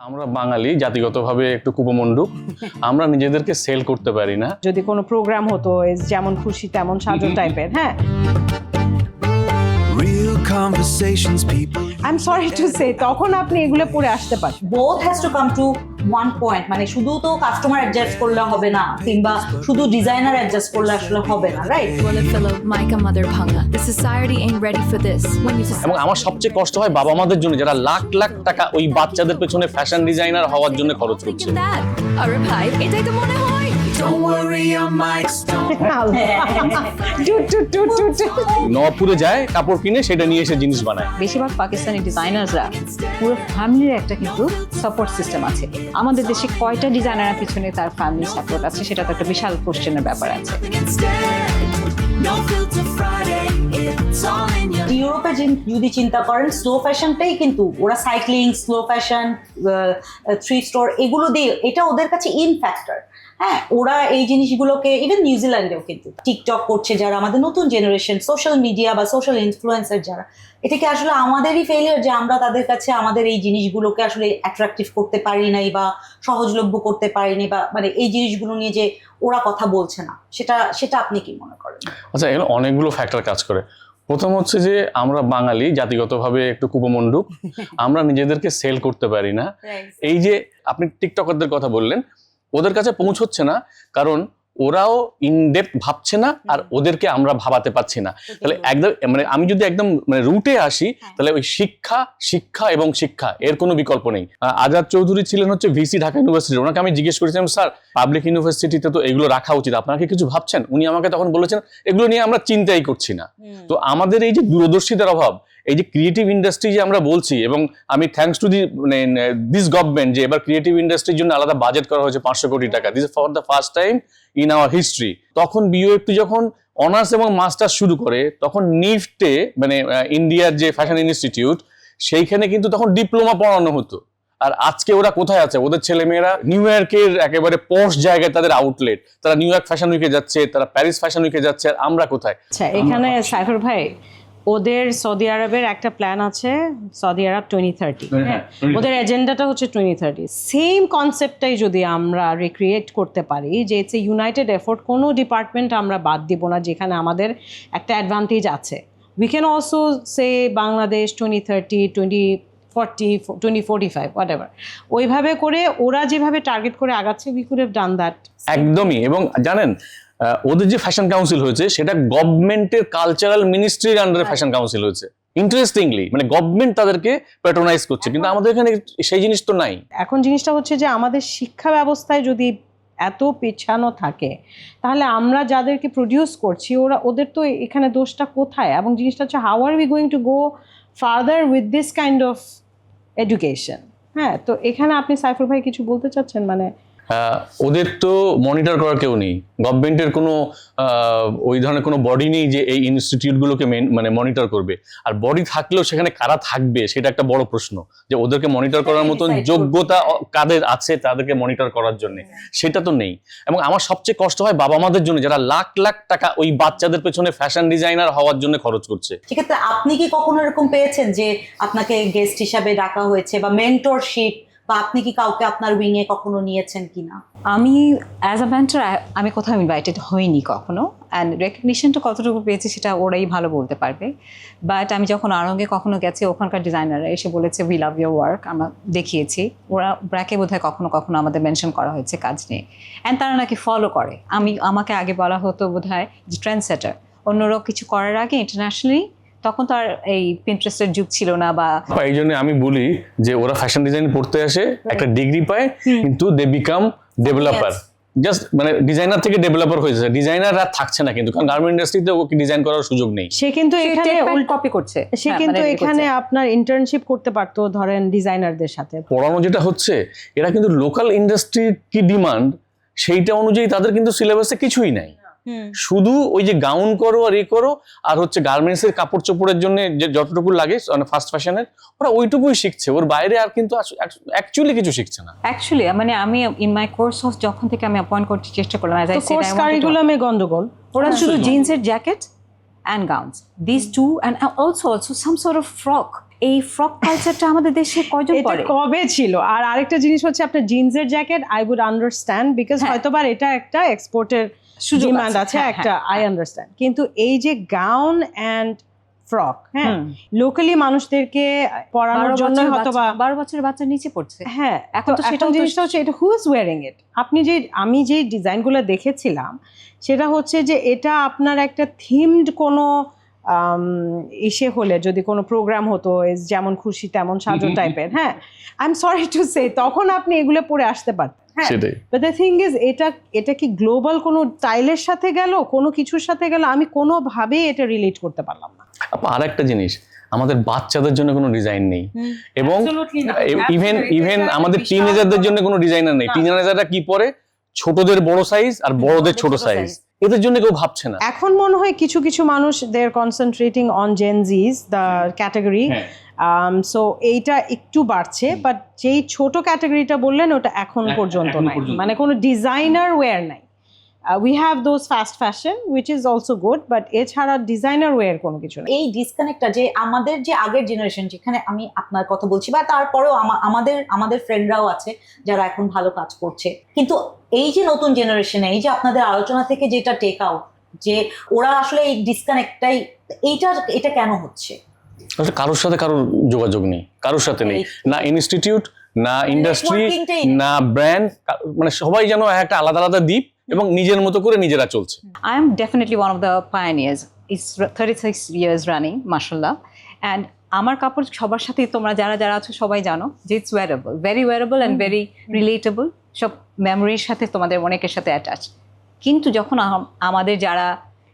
আমরা বাঙালি জাতিগতভাবে একটু কুপমণ্ডুক। আমরা নিজেদেরকে সেল করতে পারি না। যদি কোনো প্রোগ্রাম হতো যেমন খুশি তেমন সাজো টাইপের, হ্যাঁ, Real conversations, people. I am sorry to say, তখন আপনি এগুলো পরে আসতে পারেন। both has to come to one point, মানে শুধু তো কাস্টমার অ্যাডজাস্ট করলে হবে না, কিংবা শুধু ডিজাইনার অ্যাডজাস্ট করলে আসলে হবে না, right? Fellow Micah Mother Bhanga. The society ain't ready for this. When you এবং আমার সবচেয়ে কষ্ট হয় বাবা মাদের জন্য, যারা লাখ লাখ টাকা ওই বাচ্চাদের পেছনে ফ্যাশন ডিজাইনার হওয়ার জন্য খরচ করছে। thinking that, আরে ভাই এটাই তো মনে হয়। Don't worry, your mics don't. নপুরে যায় কাপড় কিনে সেটা নিয়ে এসে জিনিস বানায়। বেশিরভাগ পাকিস্তানি ডিজাইনাররা পুরো ফ্যামিলির একটা কিন্তু সাপোর্ট সিস্টেম আছে। আমাদের দেশে কয়টা ডিজাইনারের পিছনে তার ফ্যামিলি সাপোর্ট আছে, সেটা তো একটা বিশাল কোশ্চেনের ব্যাপার আছে। No filter Friday, it's all in your. ইউরোপে যদি চিন্তা করেন, স্লো ফ্যাশনটাই কিন্তু ওরা cycling, slow fashion, thrift store, এগুলো দিয়ে এটা ওদের কাছে ইন ফ্যাক্টর। হ্যাঁ, ওরা এই জিনিসগুলোকে ইভেন নিউজিল্যান্ডেও কিন্তু টিকটক করছে যারা, আমাদের নতুন জেনারেশন, সোশ্যাল মিডিয়া বা সোশ্যাল ইনফ্লুয়েন্সার যারা, এটাকে আসলে আমাদেরই ফেলিয়ার যে আমরা তাদের কাছে আমাদের এই জিনিসগুলোকে আসলে অ্যাট্রাকটিভ করতে পারি নাই বা সহজলভ্য করতে পারিনি, বা মানে এই জিনিসগুলো নিয়ে যে ওরা কথা বলছে না, সেটা আপনি কি মনে করেন? আচ্ছা, এখানে অনেকগুলো ফ্যাক্টর কাজ করে। প্রথম হচ্ছে যে আমরা বাঙালি জাতিগতভাবে একটু কুপমণ্ডুক। আমরা নিজেদেরকে সেল করতে পারি না। এই যে আপনি টিকটকারদের কথা বললেন, ওদের কাছে পৌঁছচ্ছে না কারণ ওরাও ইনডেপথ ভাবছে না, আর ওদেরকে আমরা ভাবাতে পারছি না। তাহলে একদম মানে আমি যদি একদম মানে রুটে আসি, তাহলে ওই শিক্ষা এবং শিক্ষা এর কোনো বিকল্প নেই। আজাদ চৌধুরী ছিলেন হচ্ছে ভিসি ঢাকা ইউনিভার্সিটি। ওনাকে আমি জিজ্ঞেস করেছিলাম, স্যার পাবলিক ইউনিভার্সিটিতে তো এগুলো রাখা উচিত, আপনারা কি কিছু ভাবছেন? উনি আমাকে তখন বলেছেন, এগুলো নিয়ে আমরা চিন্তাই করছি না। তো আমাদের এই যে দূরদর্শিতার অভাব, এই যে ক্রিয়েটিভ ইন্ডাস্ট্রি যে আমরা বলছি, এবং আমি থ্যাঙ্কস টু দিস গভর্নমেন্ট যে এবার ক্রিয়েটিভ ইন্ডাস্ট্রির জন্য আলাদা বাজেট করা হয়েছে 500 কোটি টাকা। This for the first time in our history. তখন বিওএফটি যখন অনার্স এবং মাস্টার্স শুরু করে, তখন নিফটে মানে ইন্ডিয়ার যে ফ্যাশন ইনস্টিটিউট, সেইখানে কিন্তু তখন ডিপ্লোমা পড়ানো হতো। আর আজকে ওরা কোথায় আছে? ওদের ছেলেমেয়েরা নিউ ইয়র্কের একেবারে পশ জায়গায় তাদের আউটলেট, তারা নিউ ইয়র্ক ফ্যাশন উইকে যাচ্ছে, তারা প্যারিস ফ্যাশন উইকে যাচ্ছে, আর আমরা কোথায়? আচ্ছা, এখানে সাইফার ভাই, ওদের সৌদি আরবের একটা প্ল্যান আছে, সৌদি আরব 2030। হ্যাঁ, ওদের এজেন্ডাটা হচ্ছে 2030। সেম কনসেপ্টটাই যদি আমরা রিক্রিয়েট করতে পারি, যে ইটস এ ইউনাইটেড এফোর্ট, কোনো ডিপার্টমেন্ট আমরা বাদ দিব না যেখানে আমাদের একটা অ্যাডভান্টেজ আছে। We can also say Bangladesh 2030, 2040, 2045, what ever, ওইভাবে করে ওরা যেভাবে টার্গেট করে আগাচ্ছে, we could have done that. একদমই। এবং জানেন, ওদের যে ফ্যাশন কাউন্সিল হয়েছে, সেটা গভর্নমেন্টের কালচারাল মিনিস্ট্রির আন্ডারে ফ্যাশন কাউন্সিল হয়েছে। ইন্টারেস্টিংলি, মানে গভর্নমেন্ট তাদেরকে প্যাট্রোনাইজ করছে, কিন্তু আমাদের এখানে সেই জিনিস তো নাই। এখন জিনিসটা হচ্ছে যে আমাদের শিক্ষা ব্যবস্থায় যদি এত পিছানো থাকে, তাহলে আমরা যাদেরকে প্রডিউস করছি ওদের তো এখানে দোষটা কোথায়? এবং জিনিসটা হচ্ছে, how are we going to go further with this kind of education? হ্যাঁ, তো এখানে আপনি সাইফুল ভাই কিছু বলতে চাচ্ছেন? মানে ওদের তো মনিটর করার কেউ নেই, গভর্নমেন্টের কোনো ওই ধরনের কোনো বডি নেই যে এই ইনস্টিটিউটগুলোকে মানে মনিটর করবে। আর বডি থাকলেও সেখানে কারা থাকবে সেটা একটা বড় প্রশ্ন, যে ওদেরকে মনিটর করার মতন যোগ্যতা কাদের আছে তাদেরকে মনিটর করার জন্য, সেটা তো নেই। এবং আমার সবচেয়ে কষ্ট হয় বাবা মাদের জন্য, যারা লাখ লাখ টাকা ওই বাচ্চাদের পেছনে ফ্যাশন ডিজাইনার হওয়ার জন্য খরচ করছে। সেক্ষেত্রে আপনি কি কখনো এরকম পেয়েছেন যে আপনাকে গেস্ট হিসাবে ডাকা হয়েছে, বা মেন্টরশিপ, বা আপনি কি কাউকে আপনার উইং এ কখনো নিয়েছেন কিনা? আমি অ্যাজ আ মেন্টর আমি কোথাও ইনভাইটেড হইনি কখনো, অ্যান্ড রেকগনিশনটা কতটুকু পেয়েছি সেটা ওরাই ভালো বলতে পারবে। বাট আমি যখন আরঙ্গে কখনো গেছি, ওখানকার ডিজাইনাররা এসে বলেছে উই লাভ ইউর ওয়ার্ক, আমরা দেখিয়েছি। ওরা ব্র্যাকে বোধহয় কখনো কখনো আমাদের মেনশন করা হয়েছে কাজ নিয়ে, অ্যান্ড তারা নাকি ফলো করে। আমাকে আগে বলা হতো বোধহয় যে ট্রেন্ড সেটার, অন্যরাও কিছু করার আগে ইন্টারন্যাশনালি, তখন তো আর এই পিন্টারেস্টের যুগ ছিল না। বা এই জন্য আমি বলি যে ওরা ফ্যাশন ডিজাইন পড়তে আসে, একটা ডিগ্রি পায়, কিন্তু দে বিকাম ডেভেলপার। জাস্ট মানে ডিজাইনার থেকে ডেভেলপার হয়েছে, ডিজাইনার আর থাকছে না, কিন্তু কারণ গার্মেন্ট ইন্ডাস্ট্রিতে ওকে ডিজাইন করার সুযোগ নেই। সে কিন্তু এখানে কপি করছে, সে কিন্তু এখানে আপনার ইন্টার্নশিপ করতে পারতো, ধরেন ডিজাইনারদের সাথে। পড়ানো যেটা হচ্ছে, এরা কিন্তু লোকাল ইন্ডাস্ট্রির কি ডিমান্ড সেইটা অনুযায়ী তাদের কিন্তু সিলেবাসে কিছুই নাই। শুধু ওই যে গাউন করো আর করো, আর হচ্ছে গার্মেন্টস এর কাপড় চোপড়ের জন্য যে যতটুকু লাগে মানে ফাস্ট ফ্যাশনের, ওরা ওইটুকুই শিখছে, ওর বাইরে আর কিন্তু অ্যাকচুয়ালি কিছু শিখছে না। অ্যাকচুয়ালি মানে আমি ইন মাই কোর্স যখন থেকে আমি অ্যাপয়েন্ট করতে চেষ্টা করলাম, অ্যাজ আই সেড, কোর্স কারিকুলামে গন্ডগোল। ওরা শুধু জিন্সের jacket and gowns, these two, and also some sort of frock, এই ফ্রক কালচারটা আমাদের দেশে কয়জন এটা পরে? কবে ছিল? আর আরেকটা জিনিস হচ্ছে আপনার জিন্সের jacket, I would understand because হ্যাঁ। হয়তোবা এটা একটা এক্সপোর্টের সুযোগ ডিমান্ড আছে, আছে হ্যাঁ, একটা, হ্যাঁ, আই আন্ডারস্ট্যান্ড। কিন্তু এই যে গাউন অ্যান্ড ফ্রক, হ্যাঁ, হুম। লোকালি মানুষদেরকে পরানোর জন্য হয়তোবা 12 বছরের বাচ্চা নিচে পড়ছে। হ্যাঁ, এখন এখন তো তো সেটাও তো- জিনিসটা হচ্ছে এটা হু ইজ ওয়ারিং ইট। আমি যে ডিজাইনগুলো দেখেছিলাম সেটা হচ্ছে যে এটা আপনার একটা থিমড কোনো ইসে হলে, যদি কোনো প্রোগ্রাম হতো যেমন খুশি তেমন সাজো টাইপের, হ্যাঁ, I am sorry to say, তখন আপনি এগুলো পরে আসতে পারতেন। হ্যাঁ, সেটাই। বাট দ্য থিং ইজ এটা কি গ্লোবাল কোনো স্টাইলের সাথে গেল, কোনো কিছুর সাথে গেল, আমি কোনোভাবেই এটা রিলেট করতে পারলাম না। আপা আরেকটা জিনিস, আমাদের বাচ্চাদের জন্য কোনো ডিজাইন নেই, এবং ইভেন আমাদের টিনেজারদের জন্য কোনো ডিজাইনার নেই। টিনেজাররা কি পরে? ছোটদের বড় সাইজ আর বড়দের ছোট সাইজ, এদের জন্য কেউ ভাবছে না। এখন মনে হয় কিছু কিছু মানুষ they are concentrating on gen Z's the category, so এইটা একটু বাড়ছে, বাট যেই ছোট ক্যাটাগরিটা বললেন ওটা এখন পর্যন্ত নাই, মানে কোনো ডিজাইনার ওয়্যার নাই। We have those fast fashion which is also good, but এছাড়া ডিজাইনার ওয়্যার কোনো কিছু নেই। এই ডিসকানেক্টটা যে আমাদের যে আগের জেনারেশন, যেখানে আমি আপনার কথা বলছি, বা তারপরেও আমাদের ফ্রেন্ডরাও আছে যারা এখন ভালো কাজ করছে, কিন্তু এই যে নতুন জেনারেশনে, এই যে আপনাদের আলোচনা থেকে যেটা টেক আউট, যে ওরা আসলে এই ডিসকানেক্টটাই, এটা কেন হচ্ছে? আসলে কারোর সাথে কারোর যোগাযোগ নেই, কারোর সাথে নেই, না ইনস্টিটিউট, না ইন্ডাস্ট্রি, networking-টাই নেই। না ব্র্যান্ড, মানে সবাই যেন একটা আলাদা আলাদা দ্বীপ এবং নিজের মতো করে নিজেরা চলছে। I am definitely one of the pioneers. It's 36 years running, mashallah. And আমার কাপড় সবার সাথেই, তোমরা যারা যারা আছো সবাই জানো যে it's wearable, very wearable and very relatable, সব মেমোরির সাথে তোমাদের অনেকের সাথে অ্যাটাচ। কিন্তু যখন আমাদের যারা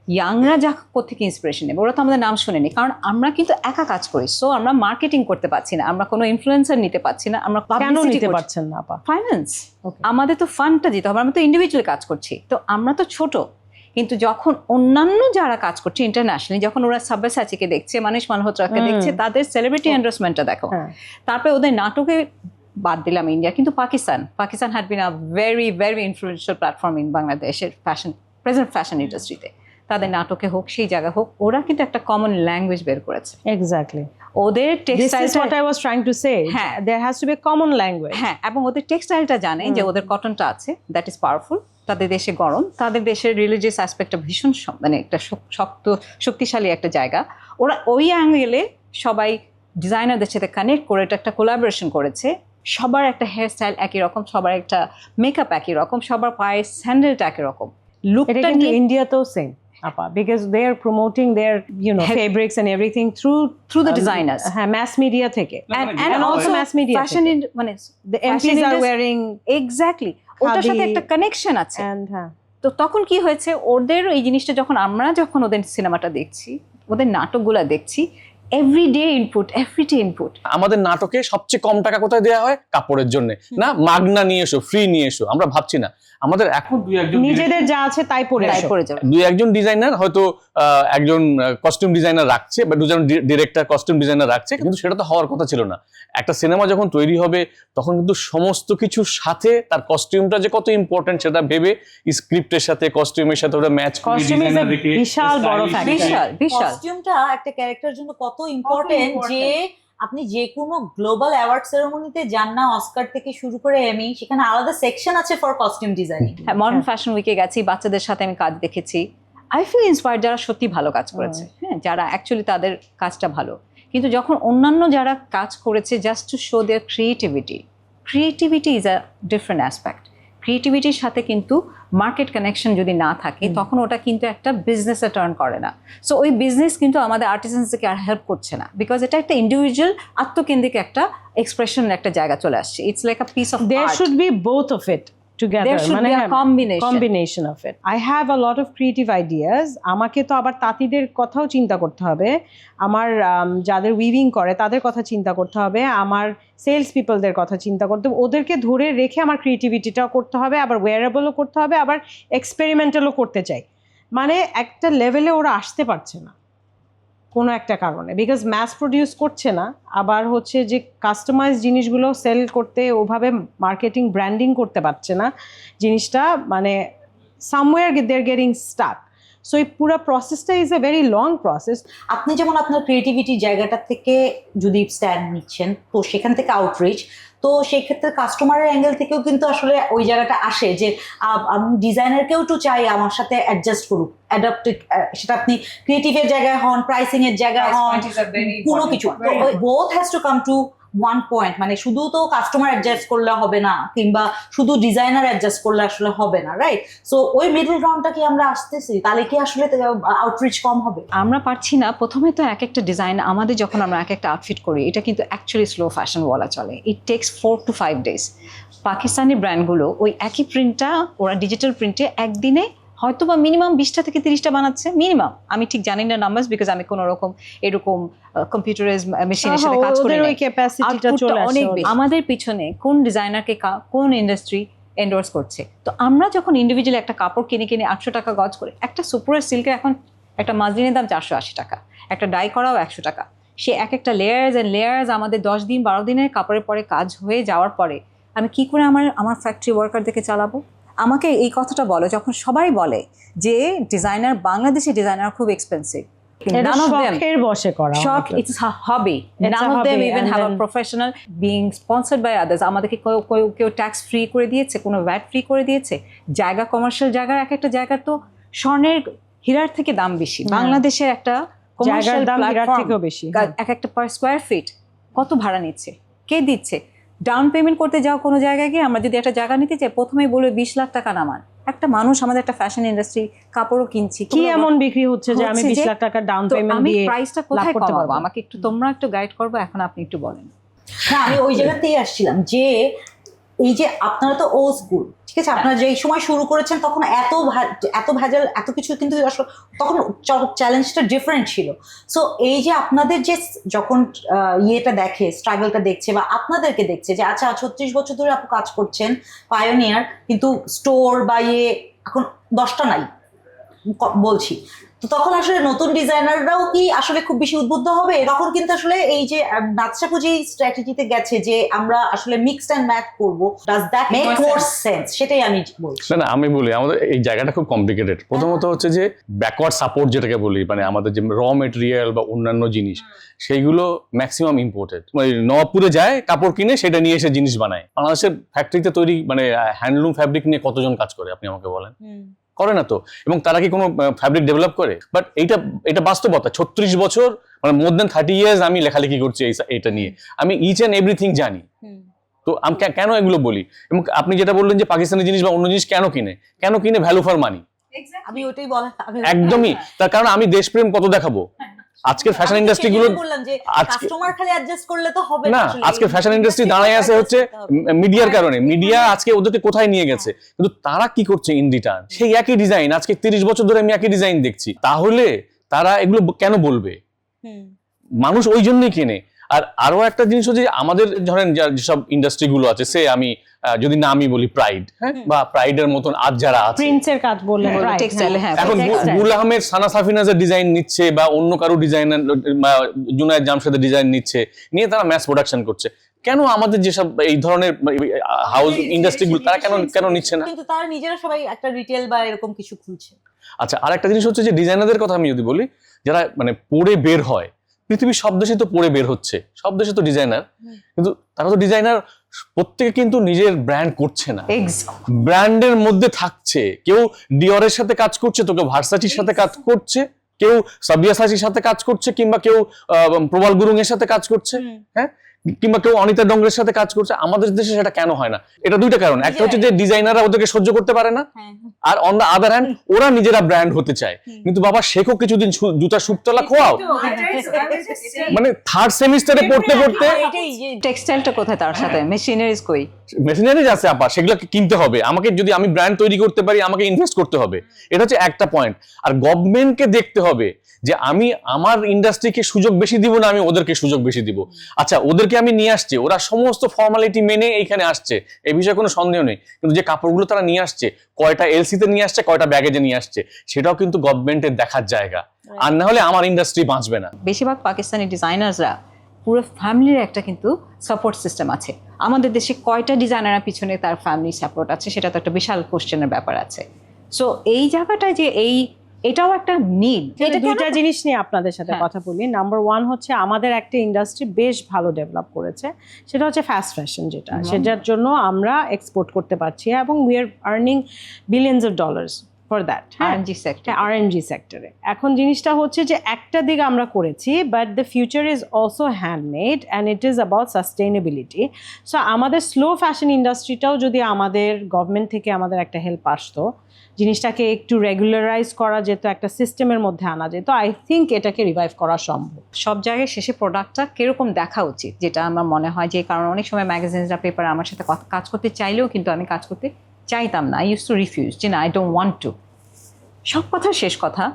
ইয়াংরা যা কোথেকে ইন্সপিরেশন নেবে, ওরা তো আমাদের নাম শুনেনি, কারণ আমরা কিন্তু একা কাজ করি, সো আমরা মার্কেটিং করতে পারছি না, আমরা কোনো ইনফ্লুয়েন্সার নিতে পারছি না, আমরা কেন নিতে পারছেন না আপা? ফাইন্যান্স, আমাদের তো ফান্ডটা দিতে হবে, আমরা তো ইন্ডিভিজুয়াল কাজ করছি, তো আমরা তো ছোট। কিন্তু যখন অন্যান্য যারা কাজ করছে ইন্টারন্যাশনালি, যখন ওরা সাব্যাসাচিকে দেখছে, মানিশ মালহোত্রাকে দেখছে, তাদের সেলিব্রিটি এন্ডোর্সমেন্টটা দেখো, হ্যাঁ। তারপরে ওদের নাটকে বাদ দিলাম ইন্ডিয়া, কিন্তু Pakistan had been a very very influential platform in বাংলাদেশের প্রেজেন্ট ফ্যাশন ইন্ডাস্ট্রিতে। তাদের নাটকে হোক, সেই জায়গা হোক, ওরা কিন্তু একটা কমন ল্যাঙ্গুয়েজ বের করেছে। এক্স্যাক্টলি, ওদের this is what textile, I was trying to say. হ্যাঁ। There has to be a common language. হ্যাঁ, এবং ওদের টেক্সটাইলটা জানে যে ওদের কটনটা আছে, দ্যাট ইজ পাওয়ারফুল। তাদের দেশে গরম, তাদের দেশের রিলিজিয়াস অ্যাসপেক্টটা ভীষণ মানে একটা শক্তিশালী একটা জায়গা। ওরা ওই অ্যাঙ্গেলে সবাই ডিজাইনারদের সাথে কানেক্ট করে এটা একটা কোলাবোরেশন করেছে। সবার একটা হেয়ার স্টাইল একই রকম, সবার একটা মেকআপ একই রকম, সবার পায়ের স্যান্ডেলটা একই রকম, এটা লুকটা কিন্তু নিয়ে ইন্ডিয়াতেও সেম আপা, because they are promoting their fabrics and everything through the designers. হ্যাঁ, mass media থেকে, and also mass media fashion মানে the MPs are wearing exactly, ওটার সাথে একটা কানেকশন আছে। and হ্যাঁ, তো তখন কি হয়েছে, ওদের এই জিনিসটা যখন ওদের সিনেমাটা দেখছি, ওদের নাটকগুলা দেখছি, এভরিডে ইনপুট। আমাদের নাটকে সবচেয়ে কম টাকা কোথায় দেওয়া হয়? কাপড়ের জন্য। না মাগনা নিয়ে এসো, ফ্রি নিয়ে এসো, আমরা ভাবছি না। আমাদের এখন নিজেদের যা আছে তাই পরে তাই আসো। পড়ে যাবে। দুই একজন ডিজাইনার হয়তো একজন কস্টিউম ডিজাইনার রাখছে, বা দুজন ডিরেক্টর কস্টিউম ডিজাইনার রাখছে, কিন্তু সেটা তো হওয়ার কথা ছিল না। একটা সিনেমা যখন তৈরি হবে তখন কিন্তু সমস্ত কিছুর সাথে তার কস্টিউমটা যে কত ইম্পর্টেন্ট সেটা ভেবে, স্ক্রিপ্টের সাথে কস্টিউমের সাথে ওটা ম্যাচ করে, Costume is a বিশাল বড় factor. বিশাল কস্টিউমটা একটা ক্যারেক্টারের জন্য কত ইম্পর্টেন্ট, যে আপনি যে কোনো গ্লোবাল অ্যাওয়ার্ড সেরেমনিতে যান না, অস্কার থেকে শুরু করে এমি, সেখানে আলাদা সেকশন আছে ফর কস্টিউম ডিজাইনিং। হ্যাঁ, মডার্ন ফ্যাশন উইকে গেছি, বাচ্চাদের সাথে আমি কাজ দেখেছি। আই ফিল ইন্সপায়ার্ড, যারা সত্যি ভালো কাজ করেছে, হ্যাঁ, যারা অ্যাকচুয়ালি তাদের কাজটা ভালো। কিন্তু যখন অন্যান্য যারা কাজ করেছে just to show their creativity is a different aspect. ক্রিয়েটিভিটির সাথে কিন্তু মার্কেট কানেকশন যদি না থাকে, তখন ওটা কিন্তু একটা বিজনেসে টার্ন করে না। সো ওই বিজনেস কিন্তু আমাদের আর্টিসানসকে আর হেল্প করছে না, বিকজ এটা একটা ইন্ডিভিজুয়াল আত্মকেন্দ্রিক একটা এক্সপ্রেশনের একটা জায়গা চলে আসছে। It's like a piece of There should be both of it together. There should be a combination of it. I have a lot of creative ideas. আমাকে তো আবার তাঁতিদের কথাও চিন্তা করতে হবে, আমার যাদের উইভিং করে তাদের কথা চিন্তা করতে হবে, আমার সেলস পিপলদের কথা চিন্তা করতে হবে, ওদেরকে ধরে রেখে আমার ক্রিয়েটিভিটিটাও করতে হবে, আবার ওয়্যারেবলও করতে হবে, আবার এক্সপেরিমেন্টালও করতে চাই। মানে একটা লেভেলে ওরা আসতে পারছে না কোনো একটা কারণে, বিকজ ম্যাস প্রডিউস করছে না, আবার হচ্ছে যে কাস্টমাইজ জিনিসগুলো সেল করতে ওভাবে মার্কেটিং ব্র্যান্ডিং করতে পারছে না জিনিসটা, মানে somewhere they are getting stuck. So এই পুরো প্রসেসটা is a very long process. আপনি যেমন আপনার ক্রিয়েটিভিটি জায়গাটা থেকে যদি স্ট্যান্ড নিচ্ছেন, তো সেখান থেকে আউটরিচ, তো সেই ক্ষেত্রে কাস্টমারের অ্যাঙ্গেল থেকেও কিন্তু আসলে ওই জায়গাটা আসে যে আমি ডিজাইনারকেও একটু চাই আমার সাথে অ্যাডজাস্ট করুক, অ্যাডাপ্টেড, সেটা আপনি ক্রিয়েটিভের জায়গায় হন, প্রাইসিং এর জায়গায় হন, কোনো কিছু both has to come to one point. মানে শুধু তো কাস্টমার অ্যাডজাস্ট করলে হবে না, কিংবা শুধু ডিজাইনার অ্যাডজাস্ট করলে আসলে হবে না, রাইট? সো ওই মিডল গ্রাউন্ডটা কি আমরা আসতেছি, তাহলে কি আসলে আউটরিচ কম হবে? আমরা পারছি না। প্রথমে তো এক একটা ডিজাইন আমাদের যখন আমরা এক একটা আউটফিট করি, এটা কিন্তু অ্যাকচুয়ালি স্লো ফ্যাশন বলা চলে। It takes 4 to 5 days। Pakistani ব্র্যান্ডগুলো ওই একই প্রিন্টটা ওরা ডিজিটাল প্রিন্টে একদিনে হয়তো বা মিনিমাম 20টা থেকে 30টা বানাচ্ছে, মিনিমাম। আমি ঠিক জানি না নাম্বারস, বিকজ আমি কোনো রকম এরকম কম্পিউটারাইজ মেশিনের সাথে কাজ করি ওদের না। ওই ক্যাপাসিটিটা Output টা চলে অনেক আসে। বেশি। আমাদের পিছনে কোন ডিজাইনারকে কোন ইন্ডাস্ট্রি এন্ডোর্স করছে। তো আমরা যখন ইন্ডিভিজুয়ালি একটা কাপড় কিনে 800 টাকা গজ করে, একটা সুপার সিল্কের এখন একটা মাসলিনের দাম 480 টাকা, একটা ডাই করাও 100 টাকা। সে এক একটা লেয়ার্স অ্যান্ড লেয়ার্স আমাদের 10 দিন 12 দিনের কাপড়ের পরে কাজ হয়ে যাওয়ার পরে আমি কি করে আমার ফ্যাক্টরি ওয়ার্কারদেরকে চালাবো? আমাকে এই কথাটা বলো যখন সবাই বলে যে ডিজাইনার, বাংলাদেশি ডিজাইনার খুব এক্সপেন্সিভ। এটা None of them. শখের বসে করা Shock, অনেকের। it's a hobby. It's None a of them hobby, even and have a then- professional being sponsored by others. আমাদেরকে কেউ ট্যাক্স ফ্রি করে দিয়েছে, কোনো ভ্যাট ফ্রি করে দিয়েছে। জায়গা, কমার্শিয়াল জায়গার এক একটা জায়গার তো স্বর্ণের হীরার থেকে দাম বেশি। বাংলাদেশের একটা জায়গার কমার্শিয়াল দাম হীরার প্ল্যাটফর্ম থেকেও বেশি। এক একটা পার স্কোয়ার ফিট কত ভাড়া নিচ্ছে, কে দিচ্ছে? ডাউন পেমেন্ট করতে যাও কোনো জায়গায় গিয়ে, আমরা যদি একটা জায়গা নিতে চাই প্রথমেই বলবে 20 লাখ টাকা নামান। একটা মানুষ, আমাদের একটা ফ্যাশন ইন্ডাস্ট্রি, কাপড়ও কিনছি, কি এমন বিক্রি হচ্ছে যে আমি হচ্ছে 20 যে- লাখ টাকা ডাউন তো পেমেন্ট আমি দিয়ে প্রাইসটা লাভ কোথায় করতে কমাবো? পারবো? আমাকে একটু তোমরা একটু গাইড করবো, এখন আপনি একটু বলেন। না, আমি ওই জায়গাতেই আসছিলাম যে এই যে আপনারা তো ওল্ড স্কুল, ঠিক আছে, আপনারা যেই সময় শুরু করেছেন তখন এত ভেজাল এত কিছু, কিন্তু আসলে তখন চ্যালেঞ্জটা ডিফারেন্ট ছিল। সো এই যে আপনাদের যে যখন ইয়েটা দেখে, স্ট্রাগলটা দেখছে বা আপনাদেরকে দেখছে যে আচ্ছা 36 বছর ধরে আপনি কাজ করছেন, পায়োনিয়ার, কিন্তু স্টোর বা ইয়ে এখন 10টা নাই বলছি, তো তখন আসলে নতুন ডিজাইনাররাও কি আসলে খুব বেশি উদ্বুদ্ধ হবে? তখন কিন্তু আসলে এই যে নাচসাপু যে স্ট্র্যাটেজিতে গেছে যে আমরা আসলে মিক্সড অ্যান্ড ম্যাচ করবো, does that make more sense? সেটাই আমি বলছি। না, আমি বলি আমাদের এই জায়গাটা খুব কমপ্লিকেটেড। প্রথমত হচ্ছে যে ব্যাকওয়ার্ড সাপোর্ট যেটাকে বলি, মানে আমাদের যে র মেটেরিয়াল বা অন্যান্য জিনিস সেইগুলো ম্যাক্সিমাম ইম্পোর্টেড। মানে নবাবপুরে যায় কাপড় কিনে সেটা নিয়ে এসে জিনিস বানায়। বাংলাদেশের ফ্যাক্টরিতে তৈরি মানে হ্যান্ডলুম ফ্যাব্রিক নিয়ে কতজন কাজ করে আপনি আমাকে বলেন? করে না তো। এবং তারা কি কোনো ফ্যাব্রিক ডেভেলপ করে? বাট এটা বাস্তবতা। 36 বছর মানে মোর দেন 30 ইয়ার্স আমি লেখালেখি করছি এটা নিয়ে, আমি ইচ অ্যান্ড এভরিথিং জানি। তো আমি কেন এগুলো বলি? এবং আপনি যেটা বললেন যে পাকিস্তানি জিনিস বা অন্য জিনিস কেন কিনে ভ্যালু ফর মানি। আমি ওটাই বলা একদমই। তার কারণ আমি দেশপ্রেম কত দেখাবো? আজকের ফ্যাশন ইন্ডাস্ট্রি গুলো বললাম যে আজকে কাস্টমার খালি অ্যাডজাস্ট করলে তো হবে না, আসলে। আজকে ফ্যাশন ইন্ডাস্ট্রি দাঁড়ায় আছে হচ্ছে মিডিয়ার কারণে। মিডিয়া আজকে ওদেরকে কোথায় নিয়ে গেছে, কিন্তু তারা কি করছে ইন রিটার্ন? সেই একই ডিজাইন আজকে 30 বছর ধরে আমি একই ডিজাইন দেখছি, তাহলে তারা এগুলো কেন বলবে? মানুষ ওই জন্যই কেনে। আর আরো একটা জিনিস হচ্ছে যে আমাদের ধরেন যেসব ইন্ডাস্ট্রি গুলো আছে, সে আমি যদি না আমি বলি প্রাইড, হ্যাঁ, বা প্রাইডের মতন আজ যারা আছে, প্রিন্সের কাজ বললেন, right, টেক্সটাইল, হ্যাঁ। এখন textile। গুল আহমেদ, সানা সাফিনাজের ডিজাইন নিচ্ছে বা অন্য কারো ডিজাইনার জুনায়েদ জামশেদের ডিজাইন নিচ্ছে, নিয়ে তারা ম্যাস প্রোডাকশন করছে। কেন আমাদের যেসব এই ধরনের হাউস ইন্ডাস্ট্রি গুলো তারা কেন নিচ্ছে না? কিন্তু তারা নিজেরা সবাই একটা রিটেল বা এরকম কিছু খুলছে। আচ্ছা, আর একটা জিনিস হচ্ছে যে ডিজাইনারদের কথা আমি যদি বলি, যারা মানে পড়ে বের হয়, পৃথিবীর সব দেশে তো পড়ে বের হচ্ছে, সব দেশে তো ডিজাইনার, কিন্তু তারা তো ডিজাইনার প্রত্যেকে কিন্তু নিজের ব্র্যান্ড করছে না, ব্র্যান্ডের মধ্যে থাকছে। কেউ ডিওরের সাথে কাজ করছে, তো কেউ ভার্সাচির সাথে কাজ করছে, কেউ সাবিয়াসাচির সাথে কাজ করছে, কিংবা কেউ প্রবাল গুরুং এর সাথে কাজ করছে, হ্যাঁ, কিংবা কেউ অনিতা ডঙ্গরের সাথে কাজ করছে। আমাদের দেশে সেটা কেন হয় না? এটা দুইটা কারণ। একটা হচ্ছে যে ডিজাইনাররা ওদেরকে সহ্য করতে পারে না, আর অন দ্য আদার হ্যান্ড ওরা নিজেরা ব্র্যান্ড হতে চায়। কিন্তু বাবা শেখো কিছুদিন জুতা সুপতলা খোয়াও, মানে থার্ড সেমিস্টারে পড়তে টেক্সটাইলটা কোথায়? তার সাথে মেশিনারিজ কই? মেশিনারিজ আছে আপা, সেগুলো কিনতে হবে আমাকে। যদি আমি ব্র্যান্ড তৈরি করতে পারি, আমাকে ইনভেস্ট করতে হবে। এটা হচ্ছে একটা পয়েন্ট। আর গভর্নমেন্টকে দেখতে হবে যে আমি আমার ইন্ডাস্ট্রিকে সুযোগ বেশি দিব না, আমি ওদেরকে সুযোগ বেশি দিব। আচ্ছা, ওদেরকে আমি নিয়ে আসছি, ওরা সমস্ত ফর্মালিটি মেনে এইখানে আসছে, এই বিষয়ে কোনো সন্দেহ নেই। কিন্তু যে কাপড়গুলো তারা নিয়ে আসছে, কয়টা এলসিতে নিয়ে আসছে, কয়টা ব্যাগেজে নিয়ে আসছে, সেটাও কিন্তু গভর্নমেন্টের দেখার জায়গা। আর না হলে আমার ইন্ডাস্ট্রি বাঁচবে না। বেশিরভাগ পাকিস্তানি ডিজাইনার্সরা পুরো ফ্যামিলির একটা কিন্তু সাপোর্ট সিস্টেম আছে। আমাদের দেশে কয়টা ডিজাইনারের পিছনে তার ফ্যামিলি সাপোর্ট আছে, সেটা তো একটা বিশাল কোশ্চেনের ব্যাপার আছে। সো এই জায়গাটায় যে এই এটাও একটা নিড। এটা দুইটা জিনিস নিয়ে আপনাদের সাথে কথা বলি। নাম্বার 1 হচ্ছে আমাদের একটা ইন্ডাস্ট্রি বেশ ভালো ডেভেলপ করেছে, সেটা হচ্ছে ফাস্ট ফ্যাশন, যেটা সেটার জন্য আমরা এক্সপোর্ট করতে পারছি এবং we are earning billions of dollars for that R&D sector। R&D সেক্টরে। এখন জিনিসটা হচ্ছে যে একটা দিক আমরা করেছি, but the future is also handmade and it is about sustainability. So আমাদের স্লো ফ্যাশন ইন্ডাস্ট্রিটাও যদি আমাদের গভর্নমেন্ট থেকে আমাদের একটা হেল্প আসতো, জিনিসটাকে একটু রেগুলারাইজ করা যেত, একটা সিস্টেমের মধ্যে আনা যেত, আই থিঙ্ক এটাকে রিভাইভ করা সম্ভব। সব জায়গায় শেষে প্রোডাক্টটা কিরকম দেখা উচিত, যেটা আমার মনে হয় যে, কারণ অনেক সময় ম্যাগাজিনসরা পেপার আমার সাথে কাজ করতে চাইলেও কিন্তু আমি কাজ করতে চাইতাম না, আই ইউজ টু রিফিউজ, যে না আই ডোন্ট ওয়ান্ট টু। সব কথার শেষ কথা,